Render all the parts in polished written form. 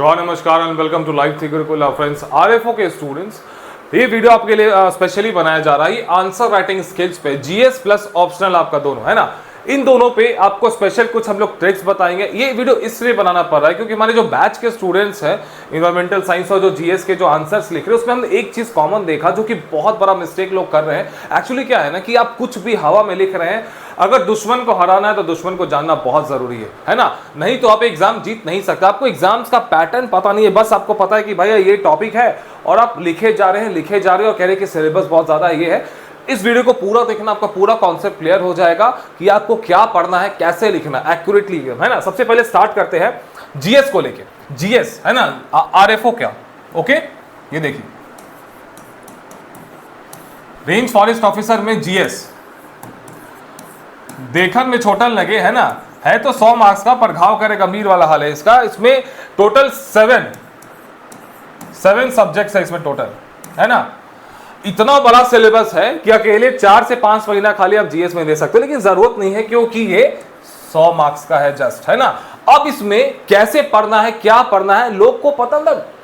जवान नमस्कार and welcome to live thinker Gurukul friends. RFO के स्टूडेंट्स, ये वीडियो आपके लिए स्पेशली बनाया जा रहा है आंसर राइटिंग स्किल्स पे। जीएस प्लस ऑप्शनल आपका दोनों है ना, इन दोनों पे आपको स्पेशल कुछ हम लोग ट्रिक्स बताएंगे। ये वीडियो इसलिए बनाना पड़ रहा है क्योंकि हमारे जो बैच के स्टूडेंट्स हैं इन्वायरमेंटल साइंस और जो जीएस के जो आंसर्स लिख रहे हैं उसमें हमने एक चीज कॉमन देखा जो कि बहुत बड़ा मिस्टेक लोग कर रहे हैं। एक्चुअली क्या है ना कि आप कुछ भी हवा में लिख रहे हैं, अगर दुश्मन को हराना है तो दुश्मन को जानना बहुत जरूरी है ना, नहीं तो आप एग्जाम जीत नहीं सकते। आपको एग्जाम्स का पैटर्न पता नहीं है, बस आपको पता है कि भैया ये टॉपिक है और आप लिखे जा रहे हैं और कह रहे हैं कि सिलेबस बहुत ज्यादा ये है। इस वीडियो को पूरा देखना, आपका पूरा कॉन्सेप्ट क्लियर हो जाएगा कि आपको क्या पढ़ना है, कैसे लिखना एक्यूरेटली है ना। सबसे पहले स्टार्ट करते हैं जीएस को लेके। जीएस है ना, आरएफओ क्या, ओके ये देखिए रेंज फॉरेस्ट ऑफिसर में जीएस देखन में छोटा लगे है ना, है तो 100 मार्क्स का, पर घाव करे गंभीर वाला हाल है इसका। इसमें टोटल 7 सब्जेक्ट्स है इसमें टोटल, है ना। इतना बड़ा सिलेबस है कि अकेले 4 से 5 महीना खाली आप जीएस में दे सकते हो, लेकिन जरूरत नहीं है क्योंकि ये 100 मार्क्स का है जस्ट, है ना। अब इसमें कैसे पढ़ना है, क्या पढ़ना है, लोग को पता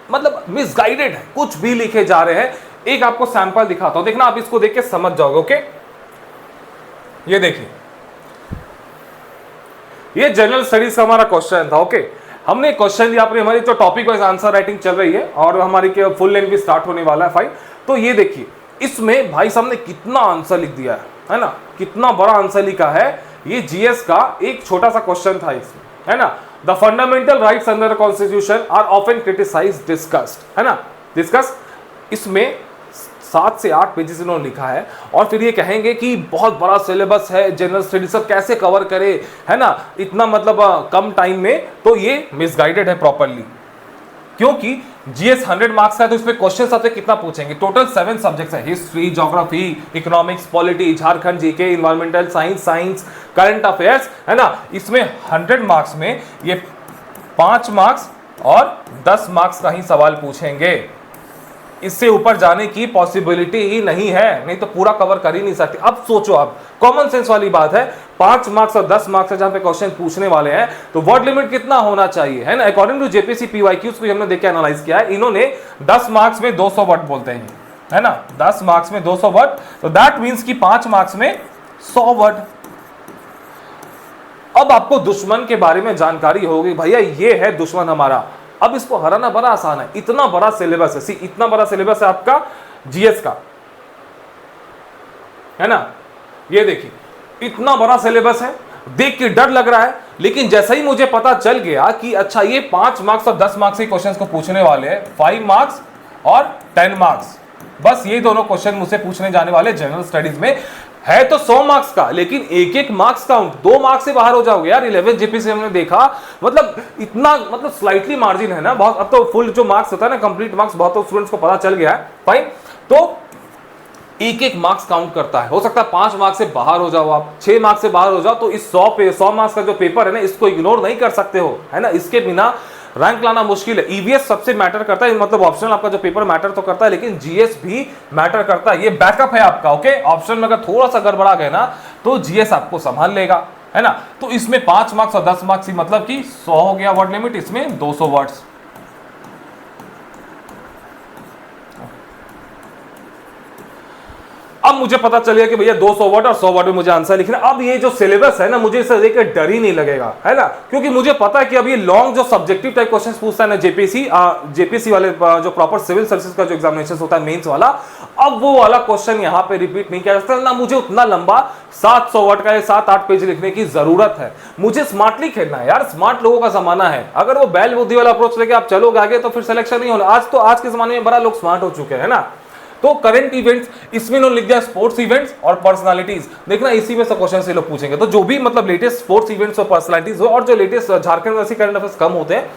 मतलब मिसगाइडेड है, कुछ भी लिखे जा रहे हैं। एक आपको सैंपल दिखाता हूं, देखना आप इसको देख के समझ जाओगे। ओके ये देखिए, ये जनरल स्टडीज का हमारा क्वेश्चन था। ओके हमने क्वेश्चन दिया, अपनी हमारी जो टॉपिक वाइज आंसर राइटिंग चल रही है और हमारी फुल लेंथ भी स्टार्ट होने वाला है फाइन। तो ये देखिए इसमें भाई साहब ने कितना आंसर लिख दिया है ना, कितना बड़ा आंसर लिखा है। ये जीएस का एक छोटा सा क्वेश्चन था इसमें, है ना। The fundamental rights under the constitution are often criticised discussed, है ना, डिस्कस। इसमें 7 से 8 पेजेस इन्होंने लिखा है और फिर ये कहेंगे कि बहुत बड़ा सिलेबस है, जनरल स्टडीज सब कैसे कवर करे, है ना, इतना मतलब कम टाइम में। तो ये मिसगाइडेड है प्रॉपरली, क्योंकि जीएस 100 मार्क्स का है तो इसमें क्वेश्चन आपसे कितना पूछेंगे। टोटल 7 सब्जेक्ट्स है, history, geography, economics, polity, Jharkhand GK, environmental science, current affairs, है ना। इसमें 100 मार्क्स में ये 5 मार्क्स और 10 मार्क्स का ही सवाल पूछेंगे, इससे ऊपर जाने की पॉसिबिलिटी ही नहीं है, नहीं तो पूरा कवर कर ही नहीं सकते। अब सोचो आप, कॉमन सेंस वाली बात है, 5 मार्क्स और 10 मार्क्स है जहां पे क्वेश्चन पूछने वाले हैं, तो वर्ड लिमिट कितना होना चाहिए, है ना। अकॉर्डिंग टू जेपीसी पीवाईक्यूज को हमने देख के एनालाइज किया है, इन्होंने 10 मार्क्स में 200 वर्ड बोलते हैं, है ना, 10 मार्क्स में 200 वर्ड, तो दैट मीन्स कि 5 मार्क्स में 100 वर्ड। अब आपको दुश्मन के बारे में जानकारी होगी, भैया ये है दुश्मन हमारा, अब इसको हराना बड़ा आसान है। इतना बड़ा सिलेबस है, इतना बड़ा सिलेबस है आपका जीएस का, है ना। ये देखिए इतना बड़ा सिलेबस है, देख के डर लग रहा है, लेकिन जैसा ही मुझे पता चल गया कि अच्छा ये 5 मार्क्स और 10 मार्क्स के क्वेश्चंस को पूछने वाले हैं, 5 मार्क्स और 10 मार्क्स, बस ये दोनों क्वेश्चन मुझसे पूछने जाने वाले जनरल स्टडीज में। है तो 100 मार्क्स का, लेकिन एक मार्क्स काउंट 2 मार्क्स से बाहर हो जाओगे यार। 11 जीपी से हमने देखा, मतलब इतना मतलब स्लाइटली मार्जिन है ना बहुत। अब तो फुल जो मार्क्स होता है ना, कंप्लीट मार्क्स, बहुत स्टूडेंट्स को पता चल गया है फाइन। तो एक मार्क्स काउंट करता है, हो सकता है 5 मार्क्स से बाहर हो जाओ आप, 6 मार्क्स से बाहर हो जाओ, तो इस 100 मार्क्स का जो पेपर है ना, इसको इग्नोर नहीं कर सकते हो, है ना। इसके बिना रैंक लाना मुश्किल है। ईवीएस सबसे मैटर करता है, मतलब ऑप्शनल आपका जो पेपर मैटर तो करता है, लेकिन जीएस भी मैटर करता है। ये बैकअप है आपका, ओके। ऑप्शन में अगर थोड़ा सा गड़बड़ा गया ना तो जीएस आपको संभाल लेगा, है ना। तो इसमें 5 मार्क्स और 10 मार्क्स ही मतलब कि 100 हो गया वर्ड लिमिट, इसमें 200 वर्ड्स। अब मुझे पता चल गया कि भैया 200 वर्ड और 100 वर्ड में मुझे आंसर लिखना। अब ये जो सिलेबस है ना, मुझे इसे देखकर डर ही नहीं लगेगा, है ना, क्योंकि मुझे पता है कि अब ये लॉन्ग जो सब्जेक्टिव टाइप क्वेश्चंस पूछता है ना जेपीसी वाले जो प्रॉपर सिविल सर्विसेज का जो एग्जामिनेशन होता है मेंस वाला, अब वो वाला क्वेश्चन यहाँ पे रिपीट नहीं किया जा सकता ना। मुझे उतना लंबा 700 वर्ड का या 7-8 पेज लिखने की जरूरत है। मुझे स्मार्टली खेलना है यार, स्मार्ट लोगों का जमाना है। अगर वो बैल बुद्धि वाला अप्रोच लेके आप चलोगे आगे तो फिर सिलेक्शन नहीं होना। आज के जमाने में बड़ा लोग स्मार्ट हो चुके हैं ना। तो करंट इवेंट्स, इसमें इन्होंने लिख दिया स्पोर्ट्स इवेंट्स और पर्सनालिटीज। देखना इसी में से क्वेश्चन से लोग पूछेंगे, तो जो भी मतलब लेटेस्ट स्पोर्ट्स इवेंट्स और पर्सनालिटीज हो और जो लेटेस्ट झारखंड में करंट अफेयर्स कम होते हैं,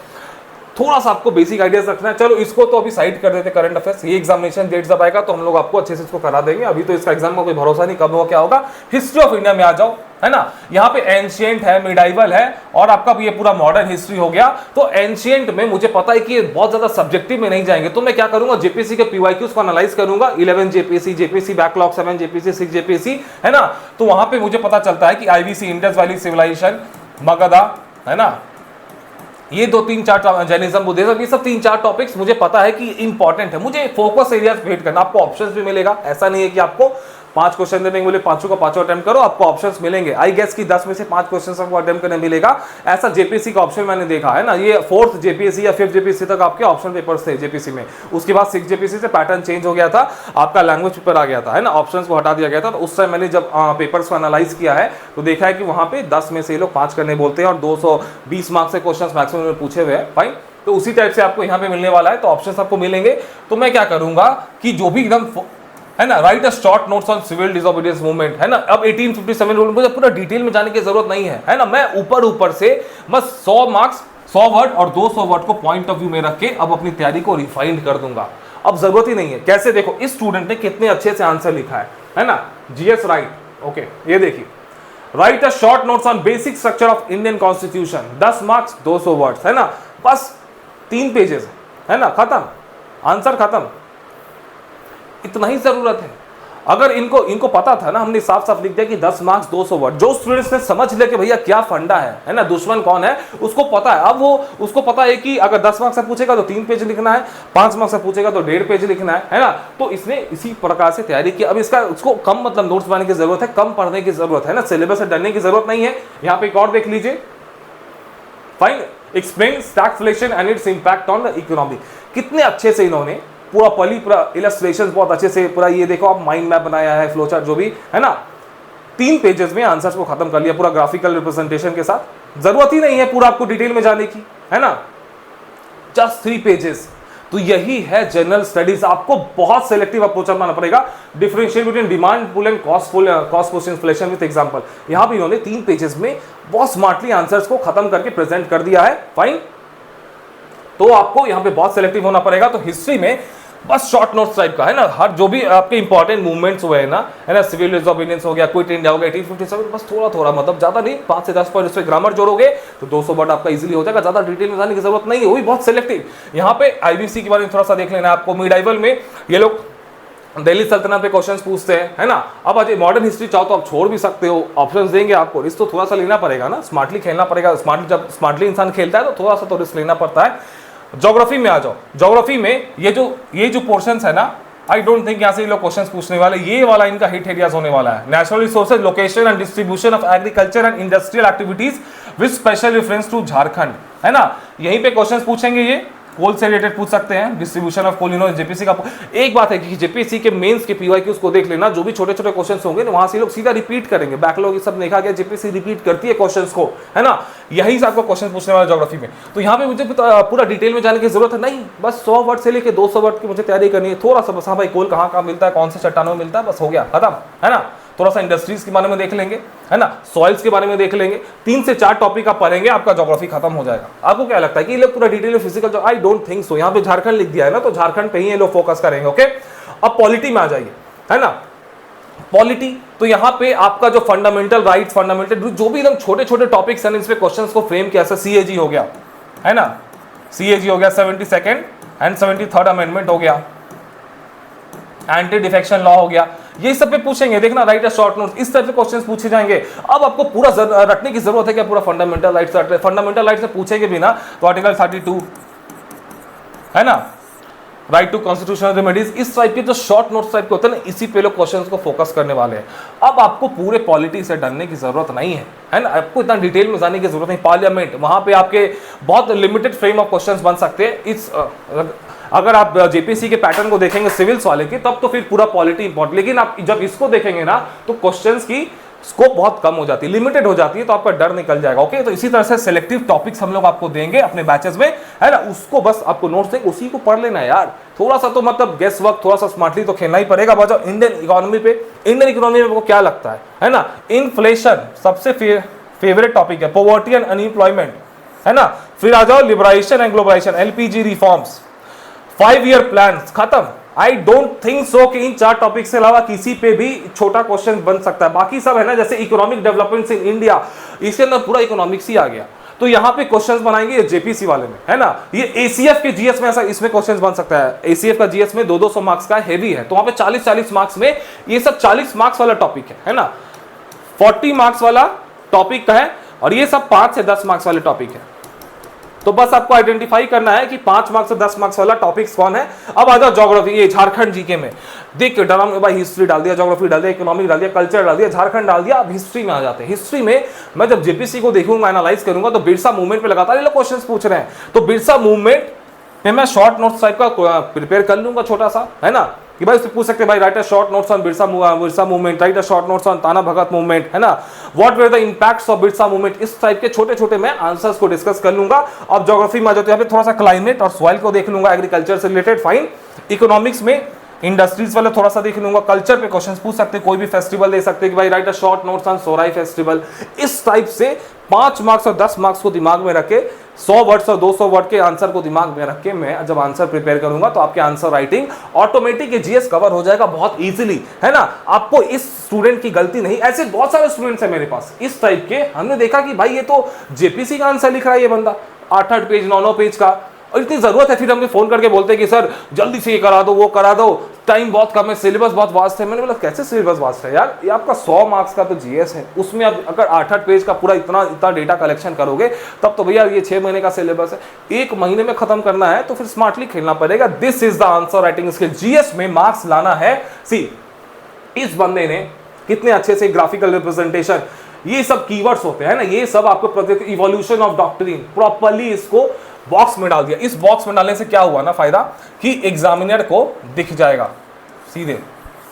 थोड़ा सा आपको बेसिक आइडियाज रखना है। चलो इसको तो अभी साइड कर देते, करंट अफेयर्स। ये एग्जामिनेशन डेट जब आएगा तो हम लोग आपको अच्छे से इसको करा देंगे, अभी तो इसका एग्जाम का कोई भरोसा नहीं कब हो क्या होगा। हिस्ट्री ऑफ इंडिया में आ जाओ, है ना। यहाँ पे एंशिएंट है, मिडाइवल है और आपका ये पूरा मॉडर्न हिस्ट्री हो गया। तो एंशिएंट में मुझे पता है कि ये बहुत ज्यादा सब्जेक्टिव में नहीं जाएंगे, तो मैं क्या करूंगा, जेपीसी के पीवाईक्यूज को एनालाइज करूंगा। 11 जेपीसी बैकलॉग, 7 जेपीसी, 6 जेपीसी, है ना। तो वहां पे मुझे पता चलता है कि IVC, Indus valley civilisation, Magadha, है ना, ये 2-3-4 जैनिज्म, बुद्धिज्म, ये सब 3-4 टॉपिक्स मुझे पता है कि इंपॉर्टेंट है, मुझे फोकस एरिया वेट करना। आपको ऑप्शंस भी मिलेगा, ऐसा नहीं है कि आपको 5 क्वेश्चन देने बोले 5 का 5 अटेम्प्ट करो, आपको ऑप्शंस मिलेंगे। आई गेस कि 10 में से 5 क्वेश्चन आपको अटेम्प्ट करने मिलेगा, ऐसा जेपीएससी का ऑप्शन मैंने देखा है ना। ये 4th जेपीएससी या 5th जेपीएससी तक आपके ऑप्शन पेपर्स थे जेपीएससी में, उसके बाद 6th जेपीएससी से पैटर्न चेंज हो गया था, आपका लैंग्वेज पेपर आ गया था, है ना, ऑप्शंस को हटा दिया गया था। तो उस समय मैंने जब पेपर्स को एनालाइज किया है तो देखा है कि वहां पे 10 में से लोग 5 करने बोलते हैं और 220 मार्क्स से क्वेश्चन मैक्सिमम पूछे हुए हैं। फाइन, तो उसी टाइप से आपको यहाँ पे मिलने वाला है, तो ऑप्शंस आपको मिलेंगे। तो मैं क्या करूंगा कि जो भी एकदम, है ना, write a short notes on civil disobedience movement, है ना। अब 1857 रूल मुझे पूरा डिटेल में जाने की जरूरत नहीं है ना। मैं ऊपर से बस 100 मार्क्स, 100 वर्ड और 200 वर्ड को पॉइंट ऑफ व्यू में रख के अब अपनी तैयारी को रिफाइंड कर दूंगा। अब जरूरत ही नहीं है। कैसे, देखो इस स्टूडेंट ने कितने अच्छे से आंसर लिखा है ना। जीएस राइट, ओके, ये देखिए, right a short notes on basic structure of Indian constitution, 10 marks 200 words, है ना, बस 3 पेजेस, है ना, खत्म, आंसर खत्म। इतना ही जरूरत है। अगर इनको पता था ना, हमने साफ साफ लिख दिया कि 10 मार्क्स 200 वर्ड, जो स्टूडेंट्स ने समझ लिया कि भैया क्या फंडा है ना, दुश्मन कौन है, उसको पता है। अब वो उसको पता है कि अगर 10 मार्क्स से पूछेगा तो 3 पेज लिखना है, 5 मार्क्स से पूछेगा तो 1.5 पेज लिखना है ना। तो इसने इसी प्रकार से तैयारी की। अब उसको कम मतलब नोट्स बनाने की जरूरत है, कम पढ़ने की जरूरत है ना, सिलेबस से डरने की जरूरत नहीं है। यहाँ पे एक और देख लीजिए, fine, explain stagflation and it's impact on the economy. कितने अच्छे से इन्होंने पूरा इलस्ट्रेशन बहुत अच्छे से पूरा, ये देखो आप, माइंड मैप बनाया है, फ्लो चार्ट जो भी है ना, 3 पेजेस में आंसर्स को खत्म कर लिया पूरा ग्राफिकल रिप्रेजेंटेशन के साथ। जरूरत ही नहीं है पूरा आपको डिटेल में जाने की, है ना, जस्ट 3 पेजेस। तो यही है जनरल स्टडीज। आपको बहुत सेलेक्टिव अप्रोच अपनाना पड़ेगा। Differentiate between demand pull and cost push inflation with example. यहां पे इन्होंने 3 पेजेस में बहुत स्मार्टली आंसर्स को खत्म करके प्रेजेंट कर दिया है। फाइन, तो आपको यहां पे बहुत सेलेक्टिव होना पड़ेगा। तो हिस्ट्री में बस शॉर्ट नोट्स टाइप का, है ना, हर जो भी आपके इंपॉर्टेंट मूवमेंट्स हुए हैं ना, है ना, सिविल डिसोबीडियंस हो गया, क्विट इंडिया हो गया, 1857, बस थोड़ा मतलब ज्यादा नहीं, 5 से 10 पॉइंट इसमें ग्रामर जोड़ोगे तो 200 वर्ड आपका इजीली हो जाएगा। ज्यादा डिटेल में जाने की जरूरत नहीं है, वही बहुत सेलेक्टिव। यहाँ पे आईबीसी के बारे में थोड़ा सा देख लेना है आपको। मिडाइवल में ये लोग दिल्ली सल्तनत पे क्वेश्चंस पूछते हैं, है ना। अब आज मॉडर्न हिस्ट्री चाहो तो आप छोड़ भी सकते हो, ऑप्शंस देंगे आपको, रिस्क तो थोड़ा सा लेना पड़ेगा ना, स्मार्टली खेलना पड़ेगा। जब स्मार्टली इंसान खेलता है तो थोड़ा सा तो रिस्क लेना पड़ता है। ज्योग्राफी में आ जाओ। ज्योग्राफी में ये जो पोर्शंस है ना, आई डोंट थिंक यहाँ से लोग क्वेश्चंस पूछने वाले, ये वाला इनका हिट एरियाज होने वाला है। Natural resources, location and distribution of agriculture and industrial activities with special reference to Jharkhand, है ना, यहीं पे क्वेश्चंस पूछेंगे। ये कोल से रिलेटेड पूछ सकते हैं, डिस्ट्रीब्यूशन ऑफ कोल, जेपीसी का। एक बात है कि जेपीसी के मेंस के पीवाईक्यूज को देख लेना, जो भी छोटे छोटे क्वेश्चंस होंगे ना, वहां से लोग सीधा रिपीट करेंगे। बैकलॉग ये सब देखा गया, जेपीसी रिपीट करती है क्वेश्चंस को, है ना, यही से आपको क्वेश्चन पूछने वाला ज्योग्राफी में। तो यहाँ पे मुझे पूरा डिटेल में जाने की जरूरत है नहीं, बस 100 वर्ड से लेकर 200 वर्ड की मुझे तैयारी करनी है। थोड़ा सा बस, हाँ भाई कोल कहाँ मिलता है, कौन से चट्टानों में मिलता है, बस हो गया, खत्म, है ना। थोड़ा सा इंडस्ट्रीज के बारे में देख लेंगे, है ना, सॉइल्स के बारे में देख लेंगे, 3 से 4 टॉपिक आप पढ़ेंगे, आपका ज्योग्राफी खत्म हो जाएगा। आपको क्या लगता है कि ये लोग पूरा डिटेल में फिजिकल जो, आई डोंट थिंक सो। यहाँ पे झारखंड लिख दिया है ना, तो झारखंड पे ही ये लोग फोकस करेंगे। ओके, अब पॉलिटी में आ जाइए, है ना। पॉलिटी, तो यहाँ पे आपका जो फंडामेंटल राइट्स, फंडामेंटल जो भी एकदम छोटे छोटे टॉपिक्स हैं, इस पे क्वेश्चंस को फ्रेम किया। सीएजी हो गया, है ना, सीएजी हो गया, 72nd एंड 73rd अमेंडमेंट हो गया, एंटी डिफेक्शन लॉ हो गया, ये सब पे पूछेंगे। देखना, राइट अ शॉर्ट नोट, इस तरह के क्वेश्चंस पूछे जाएंगे। अब आपको पूरा रटने की जरूरत है क्या, पूरा फंडामेंटल राइट्स रट रहे। फंडामेंटल राइट्स से पूछेंगे भी ना तो आर्टिकल 32, है ना, राइट टू कॉन्स्टिट्यूशनल रेमेडीज, इस टाइप के जो शॉर्ट नोट्स टाइप के होते हैं ना, इसी पे लोग क्वेश्चंस को फोकस करने वाले हैं। अब आपको पूरे पॉलिटी से डरने की जरूरत नहीं है ना, आपको इतना डिटेल में जाने की जरूरत नहीं। पार्लियामेंट, वहां पे आपके बहुत लिमिटेड फ्रेम ऑफ क्वेश्चंस बन सकते हैं। इस अगर आप जेपीसी के पैटर्न को देखेंगे सिविल्स वाले की, तब तो फिर पूरा पॉलिटी इंपॉर्टेंट, लेकिन आप जब इसको देखेंगे ना तो क्वेश्चंस की स्कोप बहुत कम हो जाती है, लिमिटेड हो जाती है, तो आपका डर निकल जाएगा। ओके, तो इसी तरह से सिलेक्टिव टॉपिक्स हम लोग आपको देंगे अपने बैचेस में, है ना, उसको बस आपको नोट्स देंगे, उसी को पढ़ लेना है यार। थोड़ा सा तो मतलब गेस वर्क, थोड़ा सा स्मार्टली तो खेलना ही पड़ेगा। बाजो इंडियन इकोनॉमी पे, इंडियन इकोनॉमी में आपको क्या लगता है ना, इन्फ्लेशन सबसे फेवरेट टॉपिक है, पॉवर्टी एंड अनएम्प्लॉयमेंट, है ना। फिर आ जाओ liberalisation and globalisation, LPG reforms, 5 year plan, खत्म। आई डोंट थिंक सो कि इन 4 टॉपिक से अलावा किसी पे भी छोटा क्वेश्चन बन सकता है। बाकी सब है ना, जैसे इकोनॉमिक डेवलपमेंट्स इन इंडिया, इसके अंदर पूरा इकोनॉमिक्स ही आ गया, तो यहाँ पे क्वेश्चंस बनाएंगे ये जेपीसी वाले में, है ना। ये एसीएफ के जीएस में ऐसा, इसमें क्वेश्चंस बन सकता है। एसीएफ का जीएस में 200 मार्क्स का हेवी है, तो वहां पे 40 मार्क्स में ये सब 40 मार्क्स वाला टॉपिक है ना, 40 मार्क्स वाला टॉपिक का है, और ये सब 5 से 10 मार्क्स वाले टॉपिक है। तो बस आपको आइडेंटिफाई करना है कि 5 मार्क्स से 10 मार्क्स वाला टॉपिक्स कौन है। अब आ जाओ ज्योग्राफी, ये झारखंड जीके में देख के डरा भाई, हिस्ट्री डाल दिया, ज्योग्राफी डाल दिया, इकोनॉमिक डाल दिया, कल्चर डाल दिया, झारखंड डाल दिया। अब हिस्ट्री में आ जाते हैं। हिस्ट्री में मैं जब जेपीसी को देखूंगा, एनालाइज करूंगा, तो बिरसा मूवमेंट पे लगातार ये लोग क्वेश्चन पूछ रहे हैं। तो बिरसा मूवमेंट में मैं शॉर्ट नोट्स टाइप का प्रिपेयर कर लूंगा छोटा सा, है ना, कि भाई उससे पूछ सकते हैं भाई right a short notes on Birsa movement, right a short notes on ताना भगत मूवमेंट, है ना, what were the impacts of Birsa movement. इस टाइप के छोटे छोटे मैं आंसर्स को डिस्कस कर लूंगा। अब ज्योग्राफी में आ जाते हैं, यहाँ पे थोड़ा सा क्लाइमेट और सॉइल को देख लूंगा, एग्रीकल्चर से रिलेटेड, फाइन। इकोनॉमिक्स में इंडस्ट्रीज वाले थोड़ा सा देख लूंगा। कल्चर पे क्वेश्चंस पूछ सकते हैं, कोई भी फेस्टिवल दे सकते हैं कि भाई right a short notes on सोराई festival. इस टाइप से 5 मार्क्स और 10 मार्क्स को दिमाग में रख के 100 वर्ड्स और 200 वर्ड के आंसर को दिमाग में रख के मैं जब आंसर प्रिपेयर करूंगा तो आपके answer writing automatic GS cover हो जाएगा बहुत इजीली, है ना। आपको इस स्टूडेंट की गलती नहीं, ऐसे बहुत सारे स्टूडेंट्स हैं मेरे पास इस टाइप के। हमने देखा कि भाई ये तो जेपीसी का आंसर लिख रहा है ये बंदा, 8-8 पेज 9-9 पेज का, और इतनी जरूरत है फिर हमें फोन करके बोलते हैं कि सर जल्दी से ये करा दो, वो करा दो, टाइम बहुत कम है, सिलेबस बहुत वास्ट है। मैंने बोला कैसे सिलेबस वास्ट है यार, ये आपका 100 मार्क्स का तो जीएस है, उसमें आप अगर 8-8 पेज का पूरा इतना डेटा कलेक्शन करोगे तब तो भैया ये 6 महीने का सिलेबस है, 1 महीने में खत्म करना है, तो फिर स्मार्टली खेलना पड़ेगा। This is the answer writing skill. GS में मार्क्स लाना है। सी, इस बंदे ने कितने अच्छे से ग्राफिकल रिप्रेजेंटेशन, ये सब कीवर्ड्स होते हैं ना, ये सब आपको इवोल्यूशन ऑफ डॉक्ट्रिन प्रॉपर्ली इसको बॉक्स में डाल दिया। इस बॉक्स में डालने से क्या हुआ ना फायदा, कि एग्जामिनर को दिख जाएगा सीधे।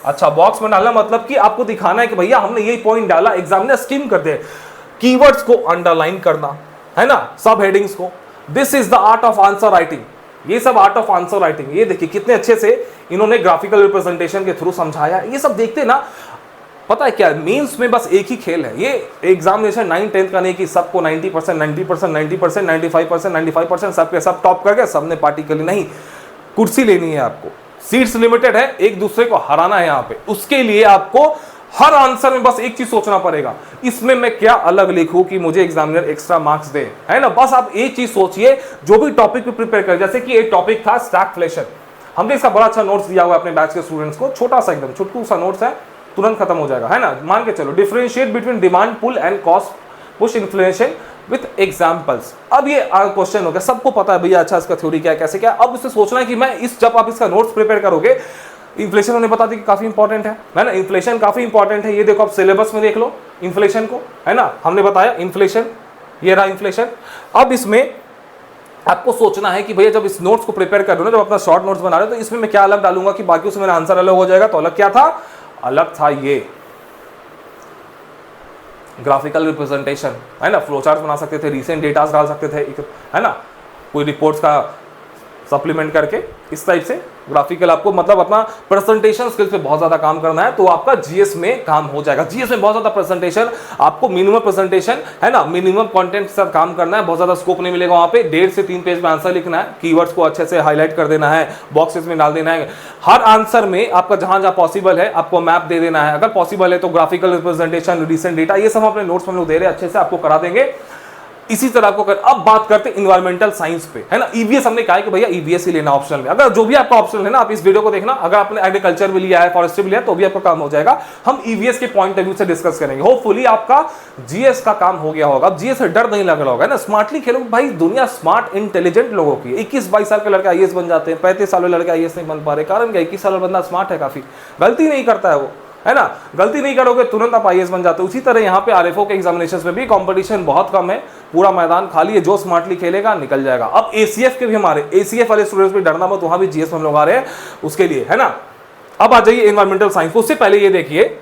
अच्छा, बॉक्स में डालना मतलब कि आपको दिखाना है कि भैया हमने यही पॉइंट डाला, एग्जामिनर स्किम कर दे। कीवर्ड्स को अंडरलाइन करना, है ना, सब हेडिंग्स को। This is the art of answer writing. ये सब आर्ट ऑफ आंसर राइटिंग, ये देखिए कितने अच्छे से इन्होंने ग्राफिकल रिप्रेजेंटेशन के थ्रू समझाया। ये सब देखते ना, पता है क्या, मेंस में बस एक ही खेल है, ये एग्जामिनेशन 9-10 का नहीं कि सबको 90%, 90%, 90%, 95%, 95% सबके सब टॉप करके सबने पार्टी कर ली, नहीं। कुर्सी लेनी है आपको, सीट्स लिमिटेड है, एक दूसरे को हराना है यहाँ पे। उसके लिए आपको हर आंसर में बस एक चीज सोचना पड़ेगा, इसमें मैं क्या अलग लिखूं कि मुझे एग्जामिनर एक्स्ट्रा मार्क्स दे, है ना। बस आप एक चीज सोचिए, जो भी टॉपिक पे प्रिपेयर करें। जैसे कि एक टॉपिक था स्टैगफ्लेशन, हमने इसका बड़ा अच्छा नोट्स दिया हुआ है अपने बैच के स्टूडेंट्स को, छोटा सा एकदम छुटकू सा नोट्स है, तुरंत खत्म हो जाएगा, है ना। मान के चलो, differentiate between demand pull and cost push inflation with examples. अब ये क्वेश्चन हो गया, सबको पता है भैया अच्छा इसका थ्योरी क्या है, कैसे क्या। अब उससे सोचना है कि मैं जब आप इसका नोट्स प्रिपेयर करोगे, इन्फ्लेशन उन्हें बता दी कि काफी इंपॉर्टेंट है ना, इन्फ्लेशन काफी इंपॉर्टेंट है। ये देखो आप सिलेबस में देख लो इन्फ्लेशन को, है ना, हमने बताया इन्फ्लेशन, ये रहा इन्फ्लेशन। अब इसमें आपको सोचना है कि भैया जब इस नोट्स को प्रिपेयर कर रहे हो ना, जब अपना शॉर्ट नोट्स बना रहे हो, तो इसमें मैं क्या अलग डालूंगा कि बाकी उसमें मेरा आंसर अलग हो जाएगा। तो अलग क्या था, अलग था ये ग्राफिकल रिप्रेजेंटेशन, है ना। फ्लोचार्ट बना सकते थे, रीसेंट डेटास डाल सकते थे, है ना, कोई रिपोर्ट्स का सप्लीमेंट करके। इस टाइप से ग्राफिकल आपको मतलब अपना प्रेजेंटेशन स्किल्स पे बहुत ज्यादा काम करना है, तो आपका जीएस में काम हो जाएगा। जीएस में बहुत ज्यादा प्रेजेंटेशन, आपको मिनिमम प्रेजेंटेशन, है ना, मिनिमम कंटेंट के साथ काम करना है। बहुत ज्यादा स्कोप नहीं मिलेगा वहां पे। 1.5 से 3 पेज में आंसर लिखना है, कीवर्ड्स को अच्छे से हाईलाइट कर देना है, बॉक्सेस में डाल देना है। हर आंसर में आपका जहां जहां पॉसिबल है आपको मैप दे देना है, अगर पॉसिबल है तो ग्राफिकल रिप्रेजेंटेशन, रिसेंट डेटा, ये सब अपने नोट्स में लोग दे रहे हैं, अच्छे से आपको करा देंगे। इसी तरह आपको कर। अब बात करते हैं इन्वायरमेंटल साइंस पे, है ना। ईवीएस हमने कहा है कि भैया ईवीएस ही लेना ऑप्शनल में। अगर जो भी आपका ऑप्शनल है ना, आप इस वीडियो को देखना, अगर आपने एग्रीकल्चर भी लिया है, फॉरेस्ट्री भी लिया है, तो भी आपका काम हो जाएगा। हम ईवीएस के पॉइंट ऑफ व्यू से डिस्कस करेंगे। होपफुली आपका जीएस का काम हो गया होगा। अब जीएस से डर नहीं लग रहा होगा ना, स्मार्टली खेलो भाई। दुनिया स्मार्ट इंटेलिजेंट लोगों की। 21-22 साल के लड़के आईएएस बन जाते हैं, 35 साल लड़के आईएएस नहीं बन पा रहे। कारण क्या, 21 साल बंदा स्मार्ट है, काफी गलती नहीं करता है वो, है ना। गलती नहीं करोगे तुरंत आप आईएएस बन जाते हो। उसी तरह यहाँ पे आरएफओ के एग्जामिनेशंस में भी कंपटीशन बहुत कम है, पूरा मैदान खाली है, जो स्मार्टली खेलेगा निकल जाएगा। अब एसीएफ के भी हमारे एसीएफ वाले स्टूडेंट्स भी डरना मत, वहां भी जीएस में हम लोग आ रहे हैं उसके लिए, है ना। अब आ जाइए एनवायरमेंटल साइंस। उससे पहले ये देखिए,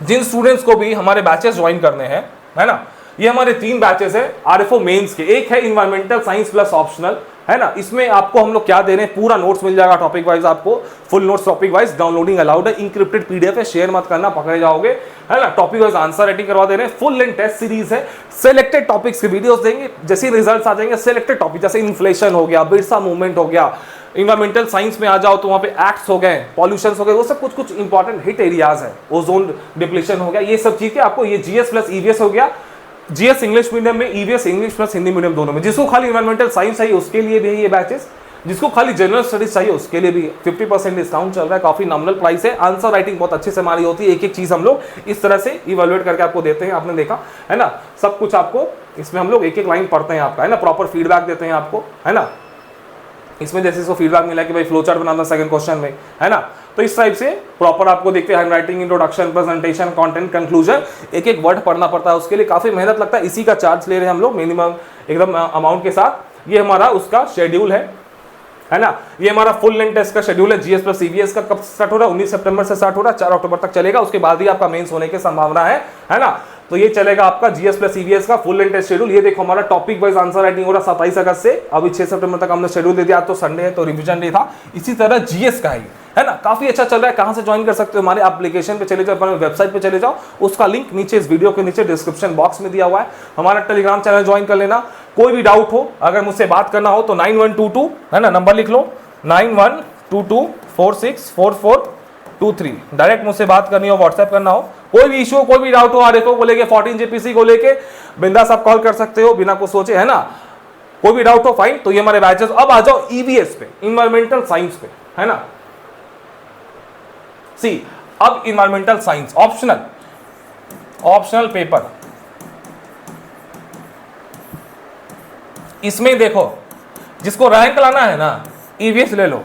जिन स्टूडेंट्स को भी हमारे बैचेस ज्वाइन करने हैं, है ना, ये हमारे 3 बैचेस है आरएफओ मेंस के। एक है इन्वायरमेंटल साइंस प्लस ऑप्शनल, है ना। इसमें आपको हम लोग क्या दे रहे हैं, पूरा नोट्स मिल जाएगा टॉपिक वाइज, आपको full notes topic wise. Downloading allowed है, इंक्रिप्टेड पीडीएफ है, शेयर मत करना, पकड़े जाओगे, है ना। टॉपिक वाइज आंसर राइटिंग करवा दे रहे हैं, फुल लेंथ टेस्ट सीरीज है। सिलेक्टेड टॉपिक्स के वीडियोस देंगे, जैसे रिजल्ट्स आ जाएंगे सिलेक्टेड टॉपिक, जैसे इन्फ्लेशन हो गया, बिरसा मूवमेंट हो गया। इन्वायरमेंटल साइंस में आ जाओ तो वहां पे एक्ट्स हो गए, पॉल्यूशन हो गए, वो सब कुछ इंपॉर्टेंट हिट एरियाज है। ओजोन डिप्लीशन हो गया, ये सब चीजें आपको, ये जीएस प्लस ईवीएस हो गया। जीएस इंग्लिश मीडियम में, EVS English plus Hindi medium दोनों में। जिसको खाली इन्वायरमेंटल साइंस है उसके लिए भी है ये बैचेस। जिसको खाली जनरल स्टडीज चाहिए उसके लिए भी 50% डिस्काउंट चल रहा है, काफी नॉमिनल प्राइस है। आंसर राइटिंग बहुत अच्छे से हमारी होती है, एक एक चीज हम लोग इस तरह से इवैल्यूएट करके आपको देते हैं, आपने देखा है ना, सब कुछ आपको इसमें हम लोग एक एक लाइन पढ़ते हैं आपका, है ना, प्रॉपर फीडबैक देते हैं आपको, है ना। इसमें जैसे इसको फीडबैक मिला कि भाई फ्लो चार्ट बनाना सेकंड क्वेश्चन में, है ना, तो इस टाइप से प्रॉपर आपको देखते हैं, hand writing, introduction, presentation, content, conclusion, एक एक वर्ड पढ़ना पड़ता है, उसके लिए काफी मेहनत लगता है। इसी का चार्ज ले रहे हैं हम लोग मिनिमम एकदम अमाउंट के साथ। ये हमारा उसका शेड्यूल है ना, ये हमारा फुल लेंथ टेस्ट का शेड्यूल है। जीएस प्लस सीवीएस का कब स्टार्ट हो रहा है? 19 सितंबर से स्टार्ट हो रहा है, 4 अक्टूबर तक चलेगा। उसके बाद ही आपका मेंस होने की संभावना है ना। तो ये चलेगा आपका जीएस प्लस सीवीएस का फुल लेंथ टेस्ट शेड्यूल। ये देखो हमारा टॉपिक वाइज आंसर राइटिंग हो रहा 27 अगस्त से, अभी 6 सितंबर तक हमने शेड्यूल दे दिया। आज तो संडे है तो रिवीजन डे था। इसी तरह जीएस का है ना, काफी अच्छा चल रहा है। कहां से ज्वाइन कर सकते हो? हमारे एप्लीकेशन पे चले जाओ, हमारे वेबसाइट पे चले जाओ, उसका लिंक नीचे इस वीडियो के नीचे डिस्क्रिप्शन बॉक्स में दिया हुआ है। हमारा टेलीग्राम चैनल ज्वाइन कर लेना। कोई भी डाउट हो, अगर मुझसे बात करना हो तो 9122 है ना, नंबर लिख लो, 9122464423। डायरेक्ट मुझसे बात करनी हो, व्हाट्सएप करना हो, कोई भी इशू, कोई भी डाउट हो, आरएफओ को लेके, 14 जेपीसी को लेके, बिंदास आप कॉल कर सकते हो बिना कुछ सोचे, है ना। कोई भी डाउट हो फाइन। तो ये हमारे बैचेस। अब आ जाओ ईवीएस पे, इन्वायरमेंटल साइंस पे, है ना। सी अब इन्वायरमेंटल साइंस ऑप्शनल पेपर, इसमें देखो जिसको रैंक लाना है ना ईवीएस ले लो,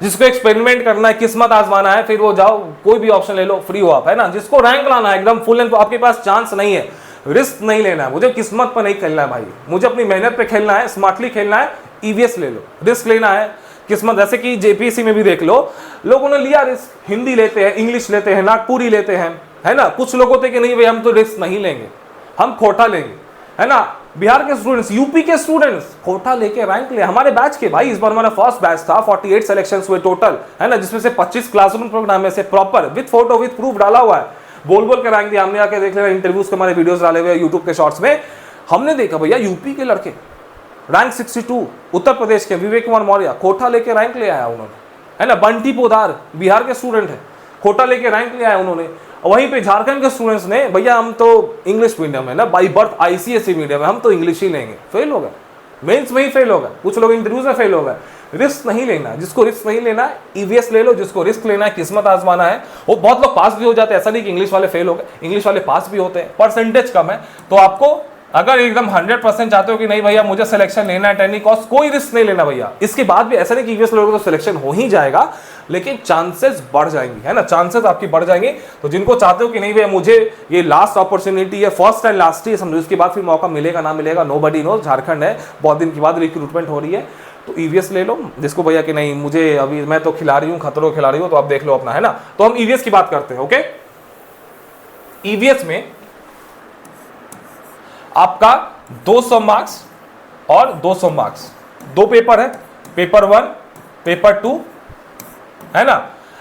जिसको एक्सपेरिमेंट करना है, किस्मत आजमाना है, फिर वो जाओ कोई भी ऑप्शन ले लो, फ्री हो आप, है ना। जिसको रैंक लाना है एकदम फुल एंड, आपके पास चांस नहीं है, रिस्क नहीं लेना है, मुझे किस्मत पर नहीं खेलना है भाई, मुझे अपनी मेहनत पे खेलना है, स्मार्टली खेलना है, ईवीएस ले लो। रिस्क लेना है, किस्मत, जैसे कि जेपीएससी में भी देख लो, लोगों ने लिया रिस्क, हिंदी लेते हैं, इंग्लिश लेते हैं, नागपुरी लेते हैं, है ना। कुछ लोग होते कि नहीं भाई हम तो रिस्क नहीं लेंगे, हम खोटा लेंगे, है ना। बिहार के स्टूडेंट्स, यूपी के स्टूडेंट्स खोटा लेके रैंक ले। हमारे बैच के भाई, इस बार हमारा फर्स्ट बैच था, 48 सिलेक्शंस हुए टोटल, है ना, जिसमें से 25 क्लासरूम प्रोग्राम में से proper with photo with proof डाला हुआ है, बोल बोल के रैंक दिया हमने। आके देख लेना, इंटरव्यूज के हमारे वीडियोस डाले हुए यूट्यूब के शॉर्ट्स में। हमने देखा भैया यूपी के लड़के रैंक 62, उत्तर प्रदेश के विवेक कुमार मौर्य खोटा लेके रैंक ले आया उन्होंने, है ना। बंटी पोदार बिहार के स्टूडेंट है, खोटा लेके रैंक ले आया उन्होंने। वहीं पे झारखंड के स्टूडेंट्स ने, भैया हम तो इंग्लिश मीडियम है ना, बाई बर्थ आईसीएसई मीडियम है, हम तो इंग्लिश ही लेंगे, फेल हो गए, मेंस में ही फेल हो गए, कुछ लोग इंटरव्यूज में फेल हो गए। रिस्क नहीं लेना, जिसको रिस्क नहीं लेना है ईवीएस ले लो, जिसको रिस्क लेना है, किस्मत आजमाना है, वो बहुत लोग पास भी हो जाते हैं। ऐसा नहीं कि इंग्लिश वाले फेल हो गए, इंग्लिश वाले पास भी होते हैं, परसेंटेज कम है। तो आपको अगर एकदम 100% चाहते हो कि नहीं भैया मुझे सिलेक्शन लेना है, टेनी कॉस्ट, कोई रिस्क नहीं लेना भैया। इसके बाद भी ऐसा नहीं कि ईवीएस लोगों को तो सिलेक्शन हो ही जाएगा, लेकिन चांसेस बढ़ जाएंगे, है ना, चांसेस आपकी बढ़ जाएंगे। तो जिनको चाहते हो कि नहीं भैया मुझे ये लास्ट अपॉर्चुनिटी है, फर्स्ट एंड लास्ट ही समझो, इसके बाद फिर मौका मिलेगा ना मिलेगा नोबडी नोज। झारखंड है, बहुत दिन के बाद रिक्रूटमेंट हो रही है, तो ईवीएस ले लो। जिसको भैया कि नहीं मुझे अभी मैं तो खिलाड़ी हूँ, खतरों खिलाड़ी हूँ, तो आप देख लो अपना, है ना। तो हम ईवीएस की बात करते हैं। ओके, ईवीएस में आपका 200 मार्क्स और 200 मार्क्स, दो पेपर है, पेपर 1, पेपर 2, है ना।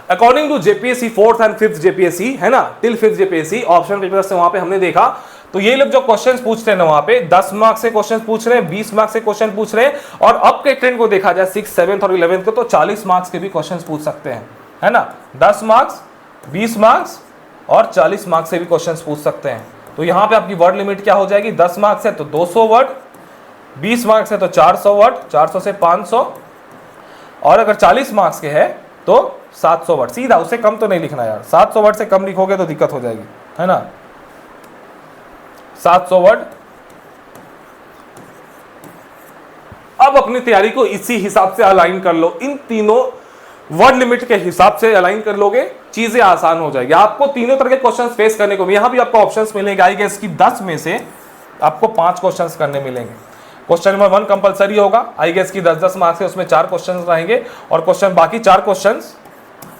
According to JPSC 4th and 5th JPSC, है ना, till 5th JPSC option paper से वहां पे हमने देखा, तो ये लोग जो क्वेश्चंस पूछते हैं ना वहां पे 10 मार्क्स से क्वेश्चन पूछ रहे हैं, 20 मार्क्स से क्वेश्चन पूछ रहे हैं, और अब के ट्रेंड को देखा जाए 6th, 7th और 11th को तो 40 मार्क्स के भी क्वेश्चन पूछ सकते हैं, है ना। 10 मार्क्स, 20 मार्क्स और 40 मार्क्स से भी क्वेश्चन पूछ सकते हैं। तो यहाँ पे आपकी वर्ड लिमिट क्या हो जाएगी? 10 मार्क्स है तो 200 वर्ड, 20 मार्क्स है तो 400 वर्ड, 400 से 500, और अगर 40 मार्क्स के है तो 700 वर्ड। सीधा, उससे कम तो नहीं लिखना यार, 700 वर्ड से कम लिखोगे तो दिक्कत हो जाएगी, है ना। 700 वर्ड। अब अपनी तैयारी को इसी हिसाब से अलाइन कर लो, इन तीनों वर्ड लिमिट के हिसाब से अलाइन कर लोगे, चीजें आसान हो जाएगी। आपको तीनों तरह के क्वेश्चंस फेस करने को, यहां भी आपको ऑप्शंस मिलेंगे। आई गेस की 10 में से आपको 5 क्वेश्चंस करने मिलेंगे। क्वेश्चन नंबर 1 कंपलसरी होगा, आई गेस की 10-10 मार्क्स है, उसमें 4 क्वेश्चंस रहेंगे, और क्वेश्चन बाकी 4 क्वेश्चंस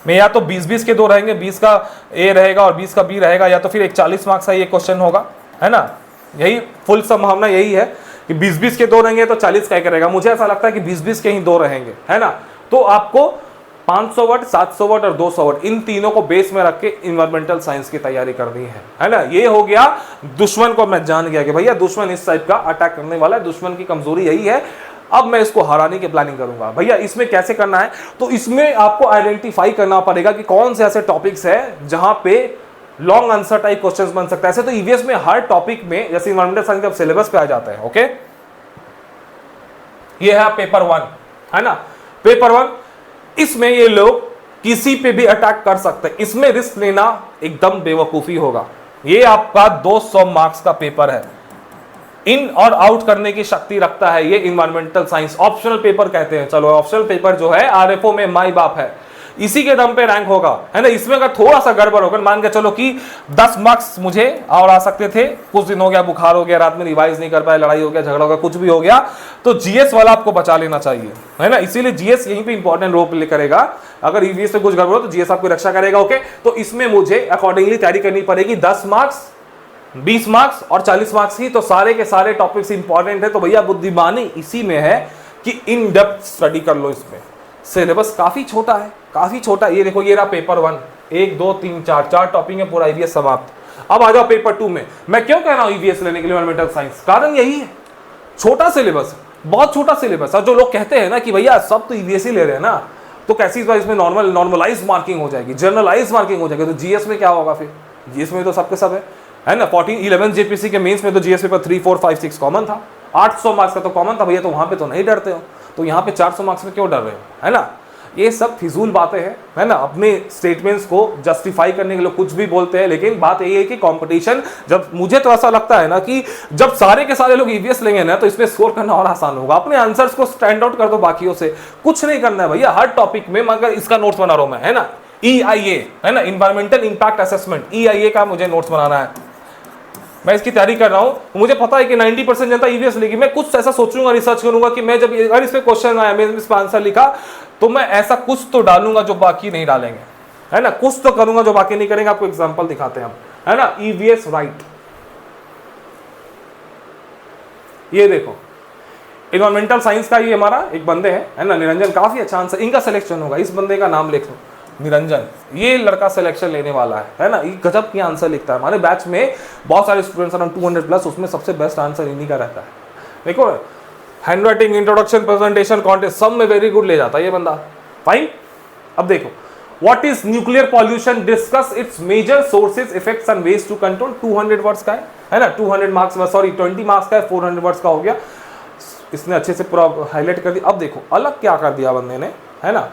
में या तो 20-20 के 2 रहेंगे, 20 का ए रहेगा और 20 का बी रहेगा, या तो फिर एक 40 मार्क्स का ये क्वेश्चन होगा, है ना। यही फुल संभावना यही है कि 20-20 के 2 रहेंगे तो 40 का एक रहेगा। मुझे ऐसा लगता है कि 20-20 के ही 2 रहेंगे, है ना। तो आपको 500 वर्ड, 700 वर्ड और 200 वर्ड, इन तीनों को बेस में रख के इन्वायरमेंटल साइंस की तैयारी करनी है ना। ये हो गया। दुश्मन को मैं जान गया कि भैया दुश्मन इस टाइप का अटैक करने वाला है, दुश्मन की कमजोरी यही है, अब मैं इसको हराने की प्लानिंग करूंगा। भैया इसमें कैसे करना है? तो इसमें आपको आइडेंटिफाई करना पड़ेगा कि कौन से ऐसे टॉपिक्स है जहां पे लॉन्ग आंसर टाइप क्वेश्चंस बन सकता है। ऐसे तो ईवीएस में हर टॉपिक में, जैसे इन्वायरमेंटल साइंस का सिलेबस पे आ जाता है, ओके। ये है पेपर 1, है ना। पेपर 1, इसमें ये लोग किसी पे भी अटैक कर सकते हैं, इसमें रिस्क लेना एकदम बेवकूफी होगा। ये आपका 200 मार्क्स का पेपर है, इन और आउट करने की शक्ति रखता है ये इन्वायरमेंटल साइंस। ऑप्शनल पेपर कहते हैं, चलो ऑप्शनल पेपर जो है आरएफओ में माई बाप है, इसी के दम पे रैंक होगा, है ना। इसमें अगर थोड़ा सा गड़बड़ होगा, मान के चलो कि 10 मार्क्स मुझे और आ सकते थे, कुछ दिन हो गया, बुखार हो गया, रात में रिवाइज नहीं कर पाए, लड़ाई हो गया, झगड़ा हो गया, कुछ भी हो गया, तो जीएस वाला आपको बचा लेना चाहिए, है ना। इसीलिए जीएस यहीं पे इंपॉर्टेंट रोल प्ले करेगा। अगर ईवीएस में कुछ गड़बड़ हो तो जीएस आपकी रक्षा करेगा। ओके, तो इसमें मुझे अकॉर्डिंगली तैयारी करनी पड़ेगी। 10 मार्क्स, 20 मार्क्स और 40 मार्क्स की, तो सारे के सारे टॉपिक्स इंपॉर्टेंट है। तो भैया बुद्धिमानी इसी में है कि इन डेप्थ स्टडी कर लो। इसमें सिलेबस काफी छोटा है, काफी छोटा। ये देखो, ये रहा पेपर 1, 1 2 3 4 टॉपिक है, पूरा ईवीएस समाप्त। अब आ जाओ पेपर 2 में। मैं क्यों कह रहा हूं ईवीएस लेने के लिए एनवायरमेंटल साइंस, कारण यही है, छोटा सिलेबस, बहुत छोटा सिलेबस। और जो लोग कहते हैं ना कि भैया सब तो ईवीएस ही ले रहे हैं ना, तो कैसी इस बार इसमें नॉर्मलाइज मार्किंग हो जाएगी, जनरलाइज मार्किंग हो जाएगी, तो जीएस में क्या होगा फिर? जीएस में तो सबके सब है ना। 11 जेपीसी के मेंस में तो जीएस पेपर 3 4 5 6 कॉमन था, 800 मार्क्स का तो कॉमन था भैया, तो वहां पे तो नहीं डरते हो, तो यहाँ पे 400 मार्क्स में क्यों डर रहे हो, है ना। ये सब फिजूल बातें हैं, है ना। अपने स्टेटमेंट्स को जस्टिफाई करने के लिए कुछ भी बोलते हैं, लेकिन बात यही है कि कंपटीशन, जब मुझे तो ऐसा लगता है ना कि जब सारे के सारे लोग ईवीएस लेंगे ना, तो इसमें स्कोर करना और आसान होगा। अपने आंसर्स को स्टैंड आउट कर दो बाकियों से, कुछ नहीं करना है भैया। हर टॉपिक में, मगर इसका नोट्स बना रहा हूं मैं, है ना। EIA, है ना, इन्वायरमेंटल इंपैक्ट असेसमेंट, EIA का मुझे नोट्स बनाना है, मैं इसकी तैयारी कर रहा हूं। मुझे पता है कि 90% जनता ईवीएस लेगी। मैं कुछ ऐसा सोचूंगा, रिसर्च करूंगा कि मैं जब अगर इस पे क्वेश्चन आया, मैं इस पर आंसर लिखा, तो मैं ऐसा कुछ तो डालूंगा जो बाकी नहीं डालेंगे, है ना। कुछ तो करूंगा जो बाकी नहीं करेंगे। आपको एग्जांपल दिखाते हैं हम, है ना। ईवीएस राइट, ये देखो, इन्वायरमेंटल साइंस का ये हमारा एक बंदे है ना, निरंजन, काफी अच्छा आंसर, इनका सिलेक्शन होगा। इस बंदे का नाम लिख लो, निरंजन, ये लड़का सिलेक्शन लेने वाला है ना। ये गजब की आंसर लिखता है। हमारे बैच में बहुत सारे स्टूडेंट्स, अराउंड 200 प्लस, उसमें सबसे बेस्ट आंसर इन्हीं का रहता है। देखो, hand writing, introduction, presentation, contest, सब में वेरी गुड ले जाता है ये बंदा। फाइन। अब देखो, what is nuclear pollution, discuss its major sources, effects and ways to control. 200 words का है ना, 200 मार्क्स, सॉरी 20 मार्क्स का है, 400 वर्ड्स का हो गया। इसने अच्छे से पूरा हाईलाइट कर दिया। अब देखो अलग क्या कर दिया बंदे ने, है ना,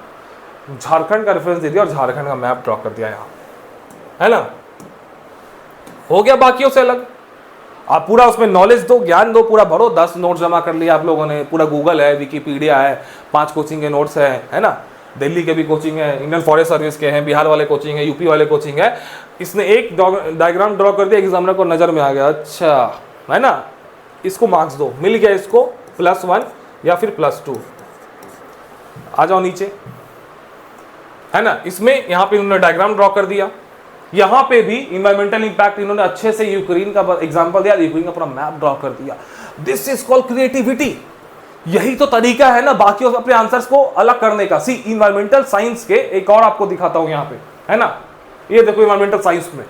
झारखंड का रेफरेंस दे दिया और झारखंड का मैप ड्रॉ कर दिया यहाँ, है ना। हो गया बाकियों से अलग। आप पूरा उसमें नॉलेज दो, ज्ञान दो, पूरा भरो। 10 नोट्स जमा कर लिया आप लोगों ने, पूरा गूगल है, विकीपीडिया है, 5 कोचिंग के नोट्स है ना। दिल्ली के भी कोचिंग है, इंडियन फॉरेस्ट सर्विस के हैं, बिहार वाले कोचिंग है, यूपी वाले कोचिंग है। इसने एक डायग्राम ड्रॉ कर दिया, एग्जामिनर को नजर में आ गया, अच्छा, है ना, इसको मार्क्स दो, मिल गया इसको +1 या फिर +2। आ जाओ नीचे, है ना। इसमें यहाँ पे इन्होंने डायग्राम ड्रॉ कर दिया, यहाँ पे भी इन्वायरमेंटल इंपैक्ट इन्होंने अच्छे से यूक्रेन का एग्जांपल दिया, यूक्रेन का पूरा मैप ड्रॉ कर दिया। This is called creativity. यही तो तरीका है ना बाकी अपने आंसर्स को अलग करने का। सी, इन्वायरमेंटल साइंस के एक और आपको दिखाता हूं यहाँ पे, है ना। ये देखो, इन्वायरमेंटल साइंस में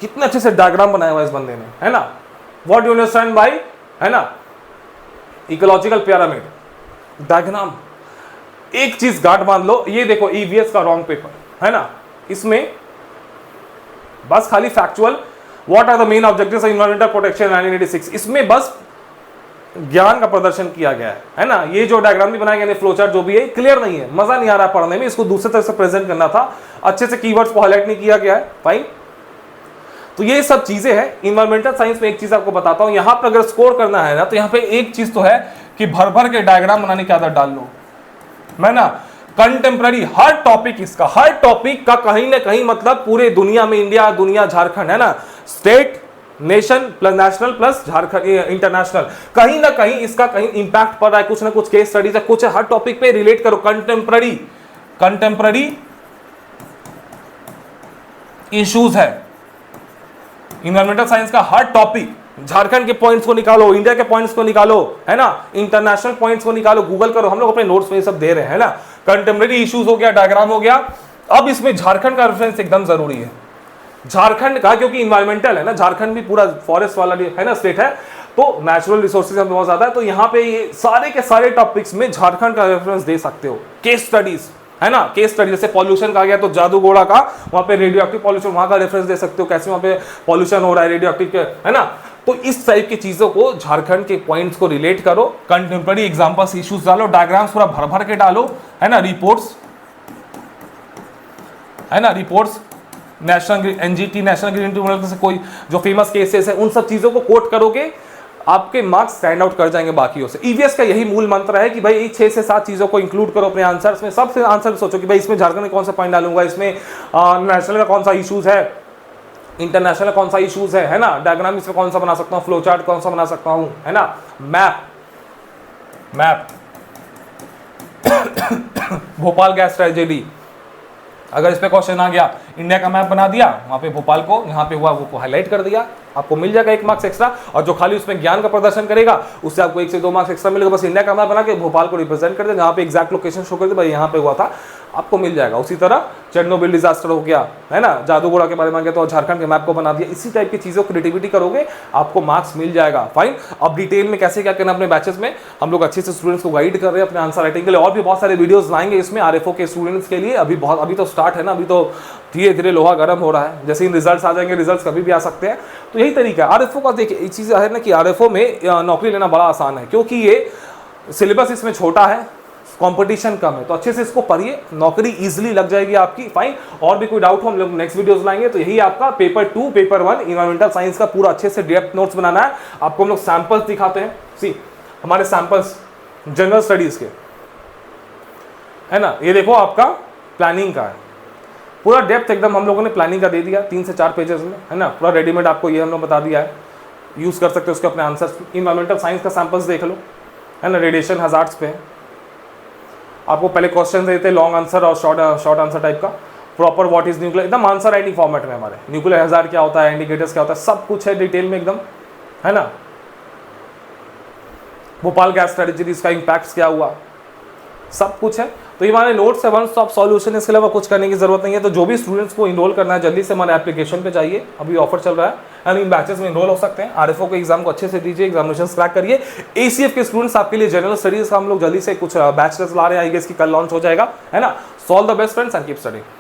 कितने अच्छे से डायग्राम बनाया हुआ इस बंदे ने, है ना। व्हाट यू अंडरस्टैंड बाय, है ना, इकोलॉजिकल पिरामिड डायग्राम। एक चीज गांठ बांध लो, ये देखो ईवीएस का रॉन्ग पेपर, है ना। इसमें बस खाली factual, what are the main objectives of environmental protection 1986, इसमें बस ज्ञान का प्रदर्शन किया गया है ना। ये जो डायग्राम भी बनाया गया, फ्लो चार्ट जो भी है, क्लियर नहीं है, मजा नहीं आ रहा है पढ़ने में, इसको दूसरे तरह से प्रेजेंट करना था, अच्छे से कीवर्ड्स को हाईलाइट नहीं किया गया है। फाइन। तो ये सब चीजें हैं इन्वायरमेंटल साइंस में। एक चीज आपको बताता हूं, यहां पर अगर स्कोर करना है ना, तो यहां पे एक चीज तो है कि भर भर के डायग्राम बनाने की आदत डाल लो, है ना। कंटेम्प्ररी हर टॉपिक, इसका हर टॉपिक का कहीं ना कहीं मतलब पूरे दुनिया में, इंडिया, दुनिया, झारखंड, है ना, state, nation plus national plus Jharkhand international, कहीं ना कहीं इसका कहीं इंपैक्ट पड़ रहा है, कुछ ना कुछ केस स्टडीज है, कुछ हर टॉपिक पे रिलेट करो। कंटेम्प्ररी इश्यूज है इन्वायरमेंटल साइंस का हर टॉपिक। झारखंड के पॉइंट्स को निकालो, इंडिया के पॉइंट्स को निकालो, है ना, इंटरनेशनल पॉइंट्स को निकालो, गूगल करो, हम लोग अपने नोट्स में सब दे रहे हैं, है ना। कंटेम्प्ररी इश्यूज हो गया, डायग्राम हो गया। अब इसमें झारखंड का रेफरेंस एकदम जरूरी है, झारखंड का, क्योंकि इन्वायरमेंटल है ना, झारखंड भी पूरा फॉरेस्ट वाला है ना स्टेट है, तो नेचुरल रिसोर्सेज में बहुत ज्यादा है। तो यहाँ पे ये सारे के सारे टॉपिक्स में झारखंड का रेफरेंस दे सकते हो। केस स्टडीज, है ना, केस स्टडी, जैसे पॉल्यूशन का गया तो जादूगोड़ा का, वहां पे रेडियो एक्टिव पॉल्यूशन, वहां का रेफरेंस दे सकते हो, कैसे वहां पे पॉल्यूशन हो रहा है रेडियो एक्टिव के, है ना। तो इस टाइप की चीजों को, झारखंड के पॉइंट्स को रिलेट करो, कंटेम्प्रेरी एग्जांपल्स, इश्यूज डालो, डायग्राम्स पूरा भर भर के डालो, है ना, रिपोर्ट्स, है ना, reports, national NGT, national green tribunal से कोई जो फेमस केसेस है उन सब चीजों को कोट करोगे, आपके मार्क्स स्टैंड आउट कर जाएंगे बाकियों से। ईवीएस का यही मूल मंत्र है कि भाई 6 से 7 चीजों को इंक्लूड करो अपने आंसर्स में। सबसे आंसर सोचो कि भाई इसमें झारखंड में कौन सा पॉइंट डालूंगा, इसमें नेशनल का कौन सा इश्यूज है, इंटरनेशनल कौन सा इश्यूज है ना, डायग्राम इसमें कौन सा बना सकता हूँ, फ्लो चार्ट कौन सा बना सकता हूँ, है ना, map, map Bhopal gas tragedy, अगर इस पे क्वेश्चन आ गया, इंडिया का मैप बना दिया, वहां पे भोपाल को यहाँ पे हुआ वो हाईलाइट कर दिया, आपको मिल जाएगा 1 मार्क्स एक्स्ट्रा। और जो खाली उसमें ज्ञान का प्रदर्शन करेगा उससे आपको 1 से 2 मार्क्स एक्स्ट्रा मिलेगा। बस इंडिया का मैप बना के भोपाल को रिप्रेजेंट कर दे, जहाँ पे एग्जैक्ट लोकेशन शो कर दे, भाई यहाँ पे हुआ था, आपको मिल जाएगा। उसी तरह चेरनोबिल डिजास्टर हो गया, है ना, जादूगोड़ा के बारे में गया तो झारखंड के मैप को बना दिया। इसी टाइप की चीजों क्रिएटिविटी करोगे, आपको मार्क्स मिल जाएगा। फाइन। अब डिटेल में कैसे क्या करना अपने बैचेस में, हम लोग अच्छे से स्टूडेंट्स को गाइड कर रहे हैं अपने आंसर राइटिंग के लिए, और भी बहुत सारे वीडियोस लाएंगे इसमें आरएफओ के स्टूडेंट्स के लिए। अभी तो स्टार्ट है ना, अभी तो धीरे धीरे लोहा गर्म हो रहा है, जैसे ही रिजल्ट्स आ जाएंगे, रिजल्ट्स कभी भी आ सकते हैं। तो यही तरीका है आरएफओ का। देखिए एक चीज़ है ना कि आरएफओ में नौकरी लेना बड़ा आसान है, क्योंकि ये सिलेबस इसमें छोटा है, कंपटीशन कम है, तो अच्छे से इसको पढ़िए, नौकरी इजीली लग जाएगी आपकी। फाइन। और भी कोई डाउट हो हम लोग नेक्स्ट वीडियोस लाएंगे। तो यही आपका पेपर 2 पेपर 1 इन्वायरमेंटल साइंस का पूरा अच्छे से डेप्थ नोट्स बनाना है। आपको हम लोग सैंपल्स दिखाते हैं, सी हमारे सैंपल्स जनरल स्टडीज के, है ना, ये देखो आपका प्लानिंग का है, पूरा डेप्थ एकदम हम लोगों ने प्लानिंग का दे दिया 3 से 4 पेजेस में, है ना, पूरा रेडीमेड आपको ये हम लोग बता दिया है, यूज़ कर सकते हो उसके अपने आंसर्स। इन्वायरमेंटल साइंस का सैंपल्स देख लो, है ना, रेडिएशन हजार्ड्स पे है। आपको पहले क्वेश्चन देते लॉन्ग आंसर और शॉर्ट आंसर टाइप का, प्रॉपर व्हाट इज न्यूक्लियर, एकदम आंसर राइटिंग फॉर्मेट में हमारे, न्यूक्लियर हजार्ड क्या होता है, इंडिकेटर्स क्या होता है, सब कुछ है डिटेल में एकदम, है ना। भोपाल गैस ट्रेजेडीज का इम्पैक्ट क्या हुआ, सब कुछ है। तो ये हमारे नोट्स है, वन स्टॉप सॉल्यूशन, इसके अलावा कुछ करने की जरूरत नहीं है। तो जो भी स्टूडेंट्स को इनरोल करना है जल्दी से हमारे एप्लीकेशन पे जाइए, अभी ऑफर चल रहा है, एंड इन बैचेस में इनरोल हो सकते हैं। आरएफओ के एग्जाम को अच्छे से दीजिए, एग्जामिनेशन क्रैक करिए। एसीएफ के स्टूडेंट्स आपके लिए जनरल स्टडीज का हम लोग जल्दी से कुछ बैचलर्स ला रहे हैं, आई गेस की कल लॉन्च हो जाएगा, है ना। Solve the best friends and keep studying.